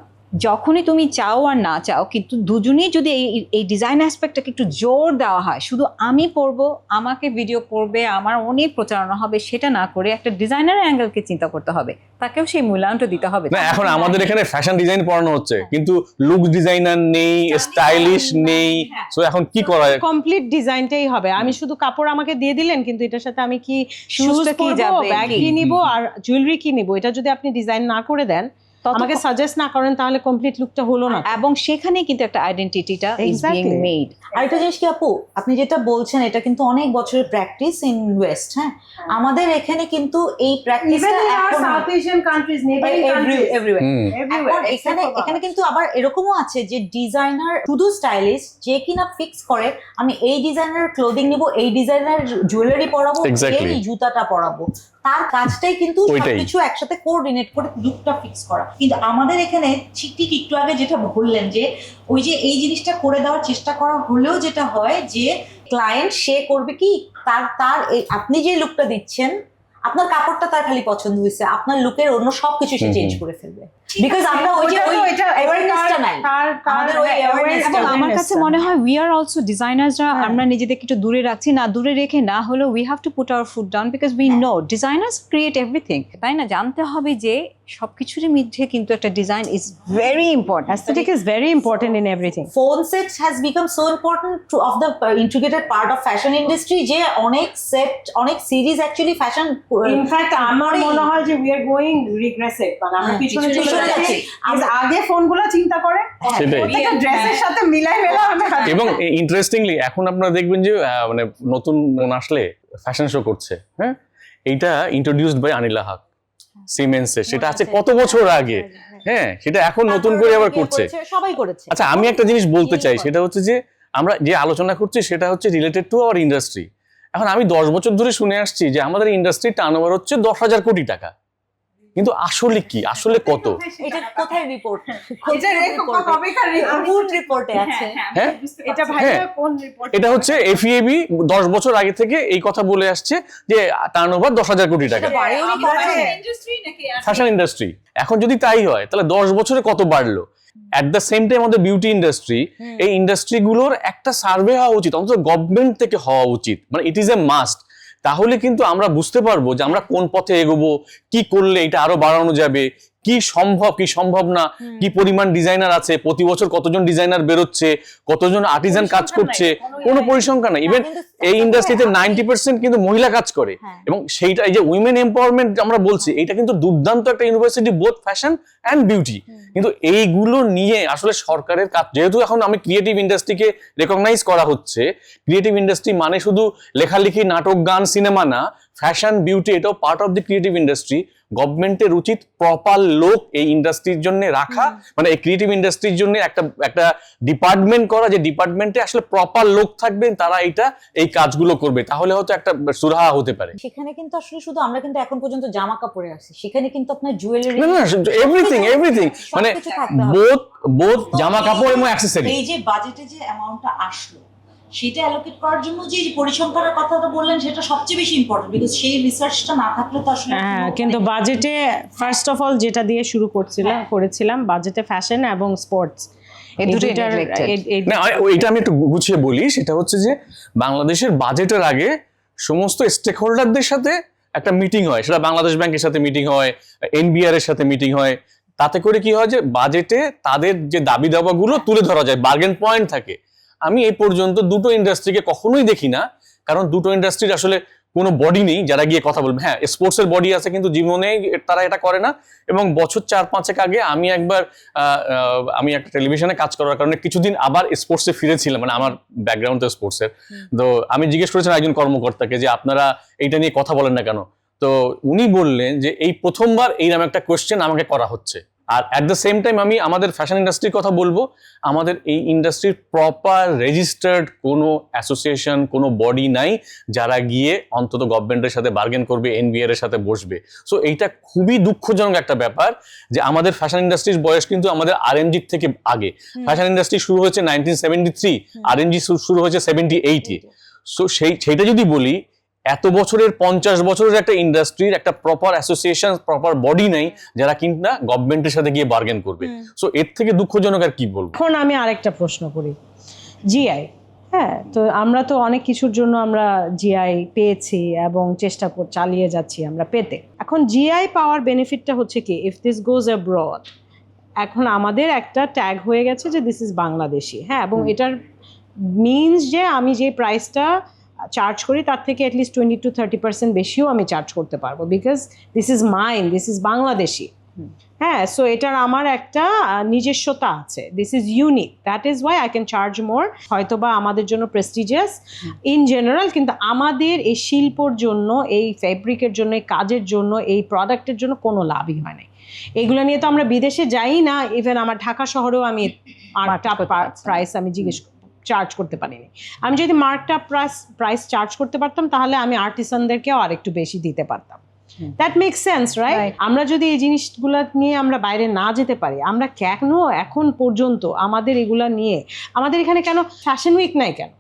যখনই তুমি চাও আর না চাও, কিন্তু দুজনেই যদি এই ডিজাইন অ্যাসপেক্টটাকে একটু জোর দেওয়া হয়, শুধু আমি পরবো, আমাকে ভিডিও করবে, আমার অনেক প্রচারণা হবে, সেটা না করে একটা ডিজাইনার অ্যাঙ্গেলকে চিন্তা করতে হবে, তাকেও সেই মূল্যায়নটা দিতে হবে। না, এখন আমাদের এখানে ফ্যাশন ডিজাইন পড়ানো হচ্ছে, কিন্তু লুক ডিজাইনার নেই, স্টাইলিশ নেই। সো এখন কি করা যায়? কমপ্লিট ডিজাইনটাই হবে। আমি শুধু কাপড় আমাকে দিয়ে দিলেন, কিন্তু এটার সাথে আমি কি শুজ Shoes-টা কি কি যাবে, যাবে, ব্যাগ কি? কি নিব আর জুয়েলারি কি নিব, এটা যদি আপনি ডিজাইন না করে দেন, আমাকে সাজেস্ট না করেন, তাহলে কমপ্লিট লুকটা হলো না। এবং সেখানে কিন্তু একটা আইডেন্টিটিটা ইজ বিং Exactly. মেড। আরেকটা জিনিস কি আপু, আপনি যেটা বলছেন এটা কিন্তু অনেক বছরের প্র্যাকটিস ইন ওয়েস্ট। হ্যাঁ, আমাদের এখানে কিন্তু এই প্র্যাকটিসটা এখানে কিন্তু আবার এরকমও আছে যে ডিজাইনার শুধু স্টাইলিস্ট, যে কিনা ফিক্স করে আমি এই ডিজাইনার ক্লোদিং নিব, এই ডিজাইনার জুয়েলারি পরাবো, Exactly. এই জুতাটা পরাবো, তার কাজটাই কিন্তু ওইটাই। সবকিছু একসাথে কোঅর্ডিনেট করে লুকটা ফিক্স করা। কিন্তু আমাদের এখানে ঠিক একটু আগে যেটা বললেন যে ওই যে এই জিনিসটা করে দেওয়ার চেষ্টা করা হলেও যেটা হয় যে ক্লায়েন্ট সে করবে কি, তার আপনি যে লুকটা দিচ্ছেন, আপনার কাপড়টা তার খালি পছন্দ হয়েছে, আপনার লুকের অন্য সবকিছু সে চেঞ্জ করে ফেলবে। বিকজ আমরা ওই যে ওই অ্যাওয়ারনেসটা নাই, আমাদের ওই অ্যাওয়ারনেসটা এবং আমার কাছে মনে হয় উই আর অলসো ডিজাইনার্সরা, আমরা নিজেদেরকে একটু দূরে রাখছি না, দূরে রেখে না হলেও we have to put hour foot down, because we know designers create everything, তাই না? জানতে হবে যে সবকিছুরই মধ্যে কিন্তু একটা design is very important. Aesthetic is very important in everything. phone sets has become so important of the integrated part of fashion industry যে অনেক সেট, অনেক সিরিজ অ্যাকচুয়ালি ফ্যাশন ইনফ্যাক্ট আমার মনে হয় যে উই আর গোইং রিগ্রেসিভ, মানে আমরা পিছনে পিছনে চলে যাচ্ছি। আমরা আগে ফোনগুলো চিন্তা করে সেটাই। প্রত্যেকটা ড্রেসের সাথে মিলাই মেলা আমরা এবং ইন্টারেস্টিংলি এখন আপনারা দেখবেন যে মানে নতুন মন আসলে ফ্যাশন শো করছে। হ্যাঁ, এইটা ইন্ট্রোডিউসড বাই আনিলা হক সিমেন্সে, সেটা আছে কত বছর আগে। হ্যাঁ, সেটা এখন নতুন করে আবার করছে। সবাই করেছে। আচ্ছা, আমি একটা জিনিস বলতে চাই, সেটা হচ্ছে যে আমরা যে আলোচনা করছি সেটা হচ্ছে রিলেটেড টু আওয়ার ইন্ডাস্ট্রি। এখন আমি 10 বছর ধরে শুনে আসছি যে আমাদের ইন্ডাস্ট্রির টার্নওভার হচ্ছে 10,000 কোটি টাকা, কিন্তু আসলে কি, আসলে কত? এটা কোথায় রিপোর্ট? এটা কবেকার রিপোর্ট রিপোর্টে আছে। হ্যাঁ, এটা ভাই হ্যাঁ। কোন রিপোর্ট? এটা হচ্ছে FEAB 10 বছর আগে থেকে এই কথা বলে আসছে যে টার্নওভার 10,000 কোটি টাকা ফ্যাশন ইন্ডাস্ট্রি। এখন যদি তাই হয় তাহলে 10 বছরে কত বাড়লো? অ্যাট দ্য সেম টাইম আমাদের বিউটি ইন্ডাস্ট্রি, এই ইন্ডাস্ট্রিগুলোর একটা সার্ভে হওয়া উচিত, অন্তত গভর্নমেন্ট থেকে হওয়া উচিত, মানে ইট ইজ এ মাস্ট। তাহলে কিন্তু আমরা বুঝতে পারবো যে আমরা কোন পথে এগোবো, কি করলে এটা আরো বাড়ানো যাবে, কি সম্ভব কি সম্ভব না, কি পরিমাণ ডিজাইনার আছে, প্রতি বছর কতজন ডিজাইনার বেরোচ্ছে, কতজন আর্টিজান কাজ করছে, কোনো পরিসংখ্যান নাই। ইভেন এই ইন্ডাস্ট্রিতে 90% কিন্তু মহিলা কাজ করে, এবং সেইটা এই যে উইমেন এম্পাওয়ারমেন্ট আমরা বলছি, এটা কিন্তু দুর্দান্ত একটা university, both fashion and beauty. কিন্তু এইগুলো নিয়ে আসলে সরকারের কাজ, যেহেতু এখন আমি ক্রিয়েটিভ ইন্ডাস্ট্রিকে রেকগনাইজ করা হচ্ছে, ক্রিয়েটিভ ইন্ডাস্ট্রি মানে শুধু লেখালেখি, নাটক, গান, সিনেমা না, ফ্যাশন, বিউটি এটাও part of the creative industry. গভর্নমেন্টের উচিত প্রপার লোক এই ইন্ডাস্ট্রির জন্য রাখা, মানে এই ক্রিয়েটিভ ইন্ডাস্ট্রির জন্য একটা ডিপার্টমেন্ট করা, যে ডিপার্টমেন্টে আসলে প্রপার লোক থাকবেন, তারা এই কাজগুলো করবে, তাহলে হয়তো একটা সুরাহা হতে পারে। সেখানে কিন্তু আসলে শুধু আমরা কিন্তু এখন পর্যন্ত জামা কাপড়ে আসছি, সেখানে কিন্তু আপনার জুয়েলারি, না এভরিথিং মানে বোথ জামা কাপড় এবং অ্যাকসেসরি। এই যে বাজেটে যে অ্যামাউন্টটা আসলো, সেটা অ্যালোকেট করার জন্য যে পরিসংখ্যানের কথাটা বললেন, সেটা সবচেয়ে বেশি ইম্পর্টেন্ট, বিকজ সেই রিসার্চটা না থাকলে তো আসলে হ্যাঁ, কিন্তু বাজেটে ফার্স্ট অফ অল যেটা দিয়ে শুরু করেছিলাম বাজেটে ফ্যাশন এবং স্পোর্টস, এই দুটোই neglected। না, এটা আমি একটু গুছিয়ে বলি। সেটা হচ্ছে যে বাংলাদেশের বাজেটের আগে সমস্ত স্টেক হোল্ডারদের সাথে একটা মিটিং হয়, সেটা বাংলাদেশ ব্যাংকের সাথে মিটিং হয়, NBR এর সাথে মিটিং হয়। তাতে করে কি হয় যে বাজেটে তাদের যে দাবি দাবাগুলো তুলে ধরা যায়, বার্গেন পয়েন্ট থাকে। আমি এই পর্যন্ত দুটো ইন্ডাস্ট্রিকে কখনোই দেখি না, কারণ দুটো ইন্ডাস্ট্রির আসলে কোনো বডি নেই যারা গিয়ে কথা বলবে। হ্যাঁ, স্পোর্টসের বডি আছে, কিন্তু জীবনে তারা এটা করে না। এবং বছর 4-5 আগে আমি একবার আমি একটা টেলিভিশনে কাজ করার কারণে কিছুদিন আবার স্পোর্টসে ফিরেছিলাম, মানে আমার ব্যাকগ্রাউন্ড তো স্পোর্টসের। তো আমি জিজ্ঞেস করেছিলাম একজন কর্মকর্তাকে যে আপনারা এইটা নিয়ে কথা বলেন না কেন? তো উনি বললেন যে এই প্রথমবার এইরকম একটা কোয়েশ্চেন আমাকে করা হচ্ছে। আর অ্যাট দ্য সেম টাইম আমি আমাদের ফ্যাশন ইন্ডাস্ট্রির কথা বলবো, আমাদের এই ইন্ডাস্ট্রির প্রপার রেজিস্টার্ড কোনো অ্যাসোসিয়েশন, কোনো বডি নাই যারা গিয়ে অন্তত গভর্নমেন্টের সাথে বার্গেন করবে, এনবিআর এর সাথে বসবে। সো এইটা খুবই দুঃখজনক একটা ব্যাপার যে আমাদের ফ্যাশন ইন্ডাস্ট্রির বয়স কিন্তু আমাদের আরএমজি থেকে আগে। ফ্যাশন ইন্ডাস্ট্রি শুরু হয়েছে 1973, আরএমজি শুরু হয়েছে 78-এ। সো সেইটা যদি বলি, এত বছরের 50 বছরের একটা ইন্ডাস্ট্রির একটা প্রপার অ্যাসোসিয়েশন, প্রপার বডি নাই যারা কিন্তু না গভর্নমেন্টের সাথে গিয়ে বার্গেন করবে। সো এর থেকে দুঃখজনক আর কি বলবো। এখন আমি আরেকটা প্রশ্ন করি, জিআই, হ্যাঁ, তো আমরা তো অনেক কিছুর জন্য আমরা জিআই পেয়েছি এবং চেষ্টা চালিয়ে যাচ্ছি আমরা পেতে। এখন জিআই পাওয়ার বেনিফিটটা হচ্ছে কি, ইফ দিস গোজ অ্যাব্রড, এখন আমাদের একটা ট্যাগ হয়ে গেছে যে দিস ইজ বাংলাদেশি, হ্যাঁ, এবং এটার মিনস যে আমি যে প্রাইসটা চার্জ করি তার থেকে অ্যাটলিস্ট 20-30% বেশিও আমি চার্জ করতে পারবো, because this is mine, this is Bangladeshi. হ্যাঁ, সো এটার আমার একটা নিজস্বতা আছে, this is unique, that is why I can charge more. হয়তোবা আমাদের জন্য প্রেস্টিজিয়াস ইন জেনারেল, কিন্তু আমাদের এই শিল্পর জন্য, এই ফ্যাব্রিকের জন্য, এই কাজের জন্য, এই প্রোডাক্টের জন্য কোনো লাভই হয় নাই। এগুলো নিয়ে তো আমরা বিদেশে যাই না, ইভেন আমার ঢাকা শহরেও আমি আরেকটা প্রাইস আমি চার্জ করতে পারিনি। আমি যদি মার্কটা প্রাইস চার্জ করতে পারতাম তাহলে আমি আর্টিসানদেরকেও আরেকটু বেশি দিতে পারতাম। That make sense, right? আমরা যদি এই জিনিসগুলো নিয়ে আমরা বাইরে না যেতে পারি, আমরা কেন এখন পর্যন্ত আমাদের এগুলা নিয়ে, আমাদের এখানে কেন ফ্যাশন উইক নাই কেন?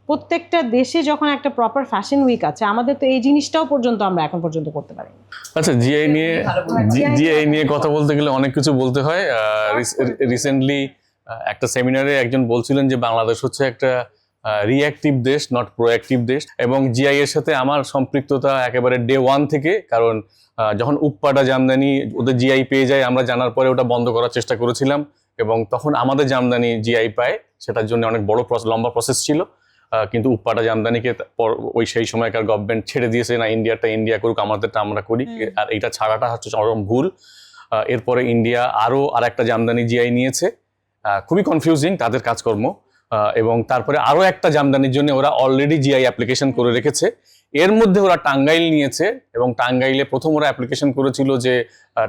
প্রত্যেকটা দেশে যখন একটা প্রপার ফ্যাশন উইক আছে, আমাদের তো এই জিনিসটাও পর্যন্ত আমরা এখন পর্যন্ত করতে পারি। আচ্ছা, জিআই নিয়ে কথা বলতে গেলে অনেক কিছু বলতে হয়। রিসেন্টলি একটা সেমিনারে একজন বলছিলেন যে বাংলাদেশ হচ্ছে একটা রিঅ্যাক্টিভ দেশ, নট প্রোঅ্যাক্টিভ দেশ। এবং জিআই এর সাথে আমার সম্পৃক্ততা একেবারে ডে 1 থেকে, কারণ যখন উপ্পাটা জামদানি ওদের জিআই পেয়ে যায়, আমরা জানার পরে ওটা বন্ধ করার চেষ্টা করেছিলাম, এবং তখন আমাদের জামদানি জিআই পায়, সেটার জন্য অনেক বড় লম্বা প্রসেস ছিল। কিন্তু উপ্পাটা জামদানিকে ওই সেই সময়কার গভর্নমেন্ট ছেড়ে দিয়েছে, না ইন্ডিয়াটা ইন্ডিয়া করুক, আমাদেরটা আমরা করি। আর এইটা ছাড়াটা হচ্ছে চরম ভুল। এরপরে ইন্ডিয়া আরো আরেকটা জামদানি জিআই নিয়েছে, খুবই কনফিউজিং তাদের কাজকর্ম। এবং তারপরে আরো একটা জামদানির জন্য ওরা অলরেডি জিআই অ্যাপ্লিকেশন করে রেখেছে। এর মধ্যে ওরা টাঙ্গাইল নিয়েছে, এবং টাঙ্গাইলে প্রথম ওরা অ্যাপ্লিকেশন করেছিল যে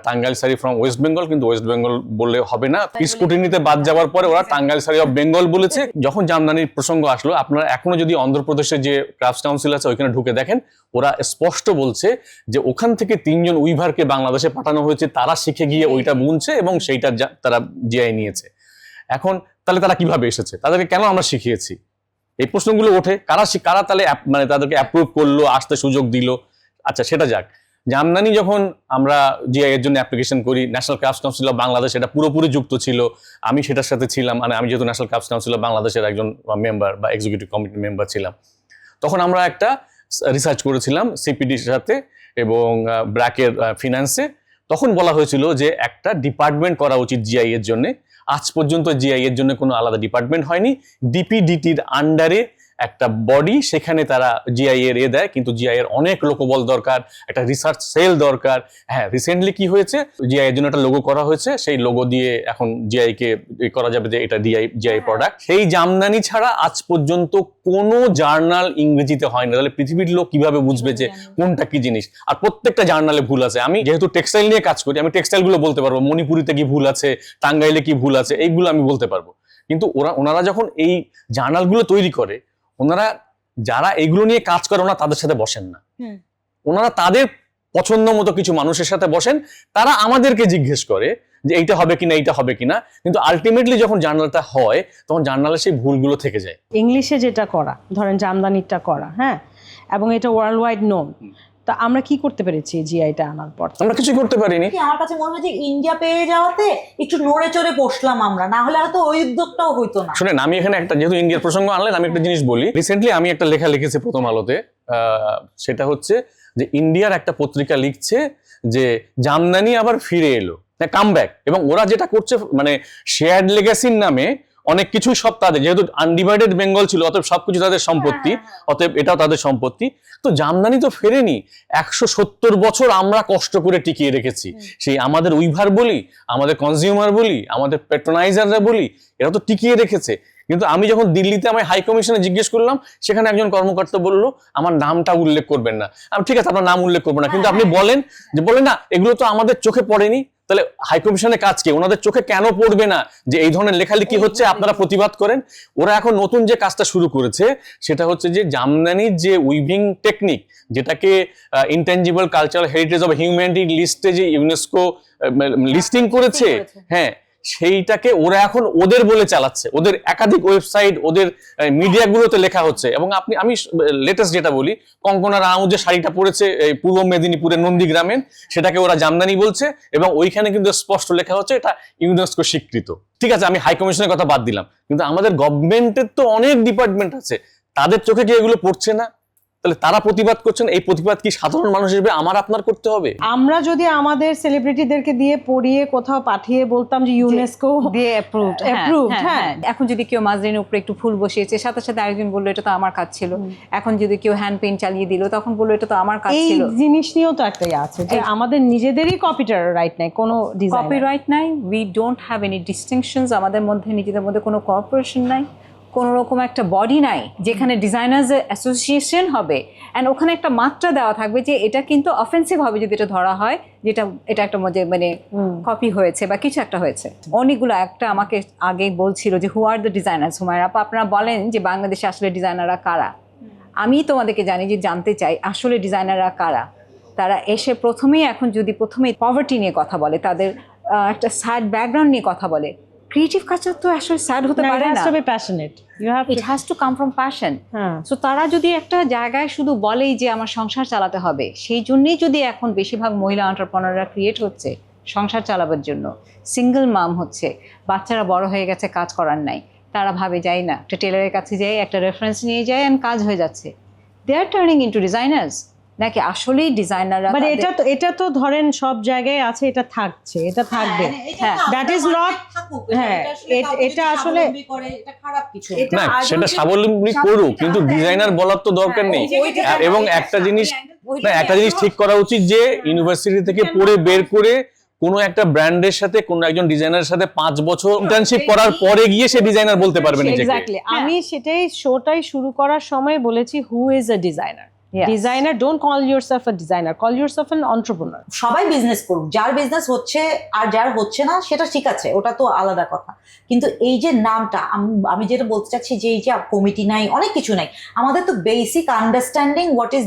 টাঙ্গাইল শাড়ি ফ্রম ওয়েস্ট বেঙ্গল, কিন্তু ওয়েস্ট বেঙ্গল বললে হবে না। স্কুটিনিতে বাদ যাওয়ার পরে ওরা টাঙ্গাইল শাড়ি অফ বেঙ্গল বলেছে। যখন জামদানির প্রসঙ্গ আসলো, আপনারা এখনো যদি অন্ধ্রপ্রদেশের যে ক্রাফটস কাউন্সিল আছে ওইখানে ঢুকে দেখেন, ওরা স্পষ্ট বলছে যে ওখান থেকে 3 জন উইভারকে বাংলাদেশে পাঠানো হয়েছে, তারা শিখে গিয়ে ওইটা বুনছে এবং সেইটা তারা জিআই নিয়েছে। এখন তাহলে তারা কিভাবে এসেছে, তাদেরকে কেন আমরা শিখিয়েছি, এই প্রশ্নগুলো ওঠে। কারা তাহলে মানে তাদেরকে অ্যাপ্রুভ করলো, আসতে সুযোগ দিল। আচ্ছা, সেটা যাক। জামদানি যখন আমরা জিআই এর জন্য অ্যাপ্লিকেশন করি, national crafts council of Bangladesh এটা পুরোপুরি যুক্ত ছিল, আমি সেটার সাথে ছিলাম। মানে আমি যেহেতু ন্যাশনাল ক্রাফটস কাউন্সিল অফ বাংলাদেশের একজন মেম্বার বা এক্সিকিউটিভ কমিটির মেম্বার ছিলাম, তখন আমরা একটা রিসার্চ করেছিলাম সিপিডির সাথে এবং ব্র্যাকের ফিনান্সে। তখন বলা হয়েছিল যে একটা ডিপার্টমেন্ট করা উচিত জিআই এর জন্য। আজ পর্যন্ত জিআই এর জন্য কোনো আলাদা ডিপার্টমেন্ট হয়নি। ডিপিডিটির আন্ডারে একটা বডি, সেখানে তারা জিআই এর দেয়, কিন্তু জিআই এর অনেক লোকবল দরকার, একটা রিসার্চ সেল দরকার। হ্যাঁ, রিসেন্টলি কি হয়েছে, জিআই এর জন্য একটা লোগো করা হয়েছে, সেই লোগো দিয়ে এখন জিআই কে করা যাবে যে এটা জিআই প্রোডাক্ট। সেই জামদানি ছাড়া আজ পর্যন্ত কোনো জার্নাল ইংরেজিতে হয় না। তাহলে পৃথিবীর লোক কিভাবে বুঝবে যে কোনটা কি জিনিস? আর প্রত্যেকটা জার্নালে ভুল আছে। আমি যেহেতু টেক্সটাইল নিয়ে কাজ করি, আমি টেক্সটাইল গুলো বলতে পারবো, মণিপুরিতে কি ভুল আছে, টাঙ্গাইলে কি ভুল আছে, এইগুলো আমি বলতে পারবো। কিন্তু ওনারা যখন এই জার্নালগুলো তৈরি করে, ওনারা যারা এগুলো নিয়ে কাজ করে ওনারা তাদের সাথে বসেন না, ওনারা তাদের পছন্দ মতো কিছু মানুষের সাথে বসেন, তারা আমাদেরকে জিজ্ঞেস করে যে এইটা হবে কিনা, এইটা হবে কিনা। কিন্তু আলটিমেটলি যখন জার্নালটা হয়, তখন জার্নালে সেই ভুলগুলো থেকে যায়। ইংলিশে যেটা করা, ধরেন জামদানিটা করা, হ্যাঁ, এবং এটা ওয়ার্ল্ড ওয়াইড নোন, তা আমরা কি করতে পেরেছি জিআইটা আনার পর? আমরা কিছু করতে পারিনি। আমার কাছে মনে হয় যে ইন্ডিয়া পেয়ে যাওয়াতে একটু নড়ে চড়ে বসলাম আমরা, না হলে হয়তো ওই উদ্যোগটাও হইতো না। শুনেন, আমি এখানে একটা, যেহেতু ইন্ডিয়ার প্রসঙ্গ আনলেন, আমি একটা জিনিস বলি। রিসেন্টলি আমি একটা লেখা লিখেছি প্রথম আলোতে, সেটা হচ্ছে যে ইন্ডিয়ার একটা পত্রিকা লিখছে যে জামদানি আবার ফিরে এলো, কাম ব্যাক। এবং ওরা যেটা করছে, মানে শেয়ার্ড লেগাসির নামে অনেক কিছুই সব তাদের, যেহেতু আনডিভাইডেড বেঙ্গল ছিল অতএব সবকিছু তাদের সম্পত্তি, অতএব এটাও তাদের সম্পত্তি। তো জামদানি তো ফেরেনি, 170 বছর আমরা কষ্ট করে টিকিয়ে রেখেছি। সেই আমাদের উইভার বলি, আমাদের কনজিউমার বলি, আমাদের পেট্রোনাইজাররা বলি, এরা তো টিকিয়ে রেখেছে। কিন্তু আমি যখন দিল্লিতে আমি হাই কমিশনে জিজ্ঞেস করলাম, সেখানে একজন কর্মকর্তা বললো আমার নামটা উল্লেখ করবেন না। আমি ঠিক আছে, আপনার নাম উল্লেখ করবো না, কিন্তু আপনি বলেন না এগুলো তো আমাদের চোখে পড়েনি। তাহলে হাই কমিশনের কাজ কি? ওনাদের চোখে কেন পড়বে না যে এই ধরনের লেখালেখি হচ্ছে, আপনারা প্রতিবাদ করেন? ওরা এখন নতুন যে কাজটা শুরু করেছে সেটা হচ্ছে যে জামদানির যে উইভিং টেকনিক, যেটাকে intangible cultural heritage of humanity লিস্টে যে ইউনেস্কো লিস্টিং করেছে, হ্যাঁ, সেইটাকে ওরা এখন ওদের বলে চালাচ্ছে। ওদের একাধিক ওয়েবসাইট, ওদের মিডিয়াগুলোতে লেখা হচ্ছে। এবং আমি লেটেস্ট যেটা বলি, কঙ্কনা রানাউত যে শাড়িটা পরেছে এই পূর্ব মেদিনীপুরের নন্দীগ্রামের, সেটাকে ওরা জামদানি বলছে এবং ওইখানে কিন্তু স্পষ্ট লেখা হচ্ছে এটা ইউনেস্কো স্বীকৃত। ঠিক আছে, আমি হাই কমিশনের কথা বাদ দিলাম, কিন্তু আমাদের গভর্নমেন্টের তো অনেক ডিপার্টমেন্ট আছে, তাদের চোখে কি এগুলো পড়ছে না? তাহলে তারা প্রতিবাদ করছেন, এই প্রতিবাদ কি সাধারণ মানুষ হিসেবে আমার আপনার করতে হবে? আমরা যদি আমাদের সেলিব্রিটিদেরকে দিয়ে পড়িয়ে কোথাও পাঠিয়ে বলতাম যে ইউনেস্কো দিয়ে অ্যাপ্রুভড, হ্যাঁ। এখন যদি কেউ মাজরিনের উপরে একটু ফুল বসিয়েছে, সাথে সাথে আরেকজন বললো এটা তো আমার কাজ ছিল। এখন যদি কেউ হ্যান্ড পেইন্ট চালিয়ে দিল, তখন বললো এটা তো আমার কাজ এই ছিল। জিনিস নিয়েও তো একটা আছে যে আমাদের নিজেদেরই কপিটার রাইট নাই, কোনো কপিরাইট নাই, উই ডোন্ট হ্যাভ এনি ডিস্টিংশনস, আমাদের মধ্যে নিজেদের মধ্যে কোনো কর্পোরেশন নাই, কোনো রকম একটা বডি নাই যেখানে ডিজাইনার্স অ্যাসোসিয়েশন হবে অ্যান্ড ওখানে একটা মাত্রা দেওয়া থাকবে যে এটা কিন্তু অফেন্সিভ হবে যদি এটা ধরা হয় যেটা এটা একটা মানে কপি হয়েছে বা কিছু একটা হয়েছে। অনেকগুলো একটা আমাকে আগেই বলছিল যে হু আর দ্য ডিজাইনার্স, হুমায়রা আপা আপনারা বলেন যে বাংলাদেশে আসলে ডিজাইনাররা কারা। আমি তোমাদেরকে জানতে চাই আসলে ডিজাইনাররা কারা। তারা এসে প্রথমেই পভার্টি নিয়ে কথা বলে, তাদের একটা স্যাড ব্যাকগ্রাউন্ড নিয়ে কথা বলে। ক্রিয়েটিভ কালচার তো আসলে স্যাড হতে পারে না, it has to come from passion. So তারা যদি একটা জায়গায় শুধু বলেই যে আমার সংসার চালাতে হবে, সেই জন্যই যদি এখন বেশিরভাগ মহিলা এন্টারপ্রেনাররা ক্রিয়েট হচ্ছে সংসার চালাবার জন্য, সিঙ্গেল মাম হচ্ছে, বাচ্চারা বড় হয়ে গেছে, কাজ করার নাই, তারা ভাবে যাই না একটা টেলারের কাছে যাই, একটা রেফারেন্স নিয়ে যায় অ্যান্ড কাজ হয়ে যাচ্ছে। দে আর টার্নিং ইনটু ডিজাইনার্স, নাকি আসলেই ডিজাইনাররা? বাট এটা তো ধরেন সব জায়গায় আছে, এটা থাকছে, এটা থাকবে, দ্যাট ইজ নট, হ্যাঁ এটা আসলে খারাপ কিছু না, সেটা স্বাবলম্বী করুক, কিন্তু ডিজাইনার বলার তো দরকার নেই। এবং একটা জিনিস ঠিক করা উচিত যে ইউনিভার্সিটি থেকে পড়ে বের করে কোনো একটা ব্র্যান্ডের সাথে কোনো একজন ডিজাইনারের সাথে 5 বছর ইন্টার্নশিপ করার পরে গিয়ে সে ডিজাইনার বলতে পারবে নিজেকে। এক্স্যাক্টলি, আমি সেটাই শোটাই শুরু করার সময় বলেছি, who is a designer? Designer, don't call yourself a designer, call yourself an entrepreneur. সবাই বিজনেস করুক, যার বিজনেস হচ্ছে আর যার হচ্ছে না সেটা ঠিক আছে, ওটা তো আলাদা কথা। কিন্তু এই যে নামটা, আমি যেটা বলতে চাচ্ছি যে এই যে কমিটি নাই, অনেক কিছু নাই, আমাদের তো basic understanding what is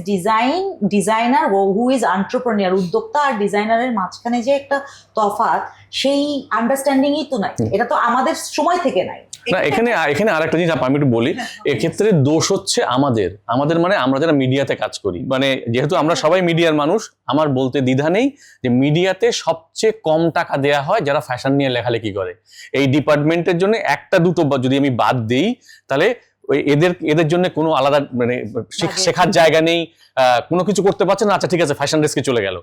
designer, who is entrepreneur, উদ্যোক্তা আর ডিজাইনারের মাঝখানে যে একটা তফাৎ, সেই আন্ডারস্ট্যান্ডিংই তো নাই, এটা তো আমাদের সময় থেকে নাই। না, এখানে আরেকটা জিনিস আমি একটু বলি, এক্ষেত্রে দোষ হচ্ছে আমাদের মানে আমরা যারা মিডিয়াতে কাজ করি, মানে যেহেতু আমরা সবাই মিডিয়ার মানুষ, আমার বলতে দ্বিধা নেই যে মিডিয়াতে সবচেয়ে কম টাকা দেয়া হয় যারা ফ্যাশন নিয়ে লেখালেখি করে। এই ডিপার্টমেন্টের জন্য একটা দুটো যদি আমি বাদ দিই, তাহলে এদের জন্য কোনো আলাদা মানে শেখার জায়গা নেই, কোনো কিছু করতে পারছে না। আচ্ছা ঠিক আছে, ফ্যাশন ডেস্কে চলে গেল,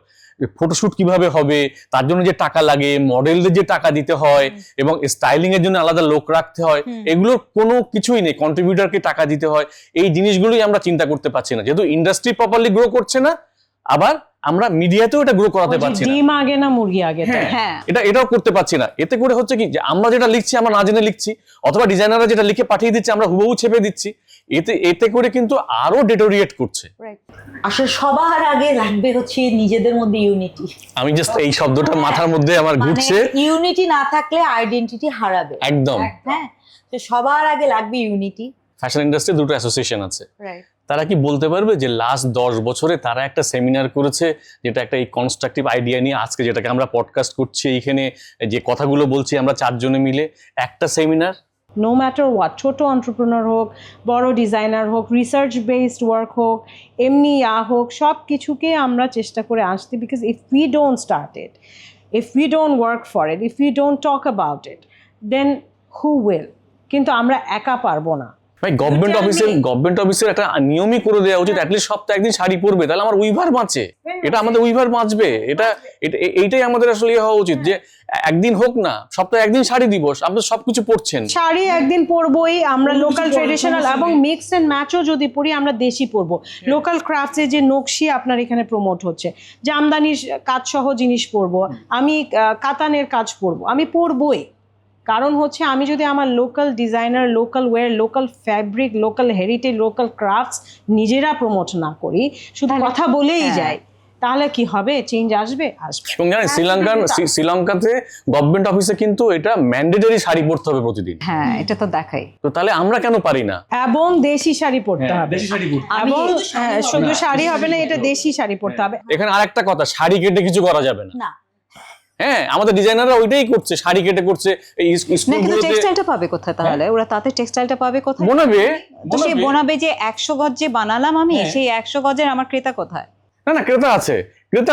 ফটোশুট কিভাবে হবে তার জন্য যে টাকা লাগে, মডেলদের যে টাকা দিতে হয় এবং স্টাইলিং এর জন্য আলাদা লোক রাখতে হয়, এগুলোর কোনো কিছুই নেই। কন্ট্রিবিউটরকে টাকা দিতে হয়, এই জিনিসগুলোই আমরা চিন্তা করতে পারছি না, যেহেতু ইন্ডাস্ট্রি প্রপারলি গ্রো করছে না। আবার আমরা মিডিয়াতেও এটা গ্রো করাতে পারছি না, ডিম আগে না মুরগি আগে, হ্যাঁ এটাও করতে পারছি না। এতে করে হচ্ছে কি যে আমরা যেটা লিখছি আমরা না জেনে লিখছি, অথবা ডিজাইনাররা যেটা লিখে পাঠিয়ে দিচ্ছে আমরা হুবহু ছেপে দিচ্ছি, এতে করে কিন্তু আরো ডেটোরিয়েট করছে। আসলে সবার আগে লাগবে হচ্ছে নিজেদের মধ্যে ইউনিটি। আমি জাস্ট এই শব্দটা মাথার মধ্যে আমার ঘুরছে, ইউনিটি না থাকলে আইডেন্টিটি হারাবে একদম। হ্যাঁ, তো সবার আগে লাগবে ইউনিটি। ফ্যাশন ইন্ডাস্ট্রি দুটো অ্যাসোসিয়েশন আছে, তারা কি বলতে পারবে যে লাস্ট 10 বছরে তারা একটা সেমিনার করেছে যেটা একটা এই কনস্ট্রাকটিভ আইডিয়া নিয়ে আজকে যেটাকে আমরা পডকাস্ট করছি, এইখানে যে কথাগুলো বলছি আমরা 4 জনে মিলে, একটা সেমিনার? নো ম্যাটার হোয়াট, ছোট এন্টারপ্রেনার হোক, বড় ডিজাইনার হোক, রিসার্চ বেসড ওয়ার্ক হোক, এমনি হোক, সব কিছুকে আমরা চেষ্টা করে আসতে। Because if we don't start it, if we don't work for it, if we don't talk about it, then who will? কিন্তু আমরা একা পারবো না। ভাই গভর্নমেন্ট অফিসের একটা নিয়মই করে দেওয়া উচিত, অ্যাটলিস্ট সপ্তাহে একদিন শাড়ি পরবে, তাহলে আমার উইভার বাঁচে, এটা আমাদের উইভার বাঁচবে, এইটাই আমাদের আসলে হওয়া উচিত যে একদিন হোক না, সপ্তাহে একদিন শাড়ি দিবস, আপনি সবকিছু পরছেন। শাড়ি একদিন পরবই আমরা, লোকাল ট্রেডিশনাল এবং মিক্স এন্ড ম্যাচও যদি পরি আমরা দেশি পরবো। লোকাল ক্রাফটসে যে নকশি আপনার এখানে প্রমোট হচ্ছে, জামদানির কাজ সহ জিনিস পরবো, আমি কাতানের কাজ পরবো, আমি পরবই। কারণ হচ্ছে আমি যদি আমার local designer, local wear, local fabric, local heritage, local crafts নিজেরা প্রমোট না করি, শুধু কথা বলেই যাই, তাহলে কি হবে? চেঞ্জ আসবে? এবং জানেন শ্রীলঙ্কাতে গভর্নমেন্ট অফিসে কিন্তু এটা ম্যান্ডেটরি শাড়ি পরতে হবে প্রতিদিন। হ্যাঁ, এটা তো দেখাই। তো তাহলে আমরা কেন পারি না? এবং দেশি শাড়ি পরতে হবে, এবং শুধু শাড়ি হবে না, এটা দেশি শাড়ি পরতে হবে। এখানে আরেকটা কথা, শাড়ি কেটে কিছু করা যাবে না। না, হ্যাঁ, আমাদের ডিজাইনাররা ওইটাই করছে, শাড়ি কেটে করছে। এই না, কিন্তু স্কুলগুলোতে টেক্সটাইলটা পাবে কোথায় তাহলে? ওরা তাতে টেক্সটাইলটা পাবে কোথায়? বোনাবে, তো সে বোনাবে যে 100 গজ যে বানালাম আমি, সেই 100 গজের আমার ক্রেতা কোথায়? না ক্রেতা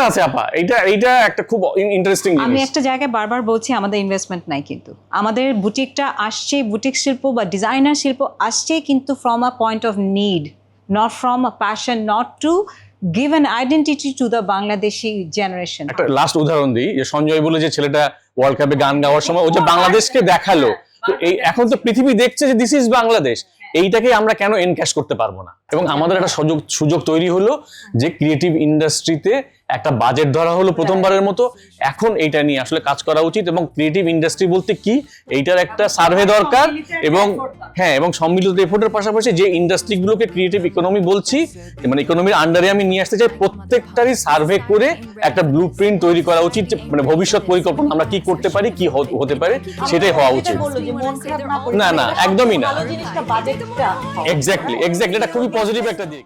আছে আপা, এইটা একটা খুব ইন্টারেস্টিং আমি জিনিস। একটা জায়গায় বারবার বলছি আমাদের ইনভেস্টমেন্ট নাই, কিন্তু আমাদের বুটিকটা আসছে, বুটিক শিল্প বা ডিজাইনার শিল্প আসছে কিন্তু from a point of need, not from a passion, not to give an identity to the Bangladeshi generation. একটা লাস্ট উদাহরণ দিই, যে সঞ্জয় বলে যে ছেলেটা ওয়ার্ল্ড কাপে গান গাওয়ার সময় ও যে বাংলাদেশকে দেখালো, তো এই এখন তো পৃথিবী দেখছে যে দিস ইজ বাংলাদেশ, এইটাকে আমরা কেন এনক্যাশ করতে পারবো না? এবং আমাদের একটা সুযোগ তৈরি হলো যে ক্রিয়েটিভ ইন্ডাস্ট্রিতে একটা বাজেট ধরা হলো প্রথমবারের মতো, এখন এইটা নিয়ে আসলে কাজ করা উচিত। এবং ক্রিয়েটিভ ইন্ডাস্ট্রি বলতে কি, এইটার একটা সার্ভে দরকার, এবং হ্যাঁ, এবং সম্মিলিত এফোর্টের পাশাপাশি যে ইন্ডাস্ট্রিগুলোকে ক্রিয়েটিভ ইকোনমি বলছি, মানে ইকোনমির আন্ডারে আমি নিয়ে আসতে চাই, প্রত্যেকটারই সার্ভে করে একটা ব্লু প্রিন্ট তৈরি করা উচিত, যে মানে ভবিষ্যৎ পরিকল্পনা আমরা কি করতে পারি, কি হতে পারে, সেটাই হওয়া উচিত। বললো যে মন খারাপ না করে, না, একদমই না। ভালো জিনিসটা বাজেটটা এক্স্যাক্টলি, এটা খুবই পজিটিভ একটা দিক।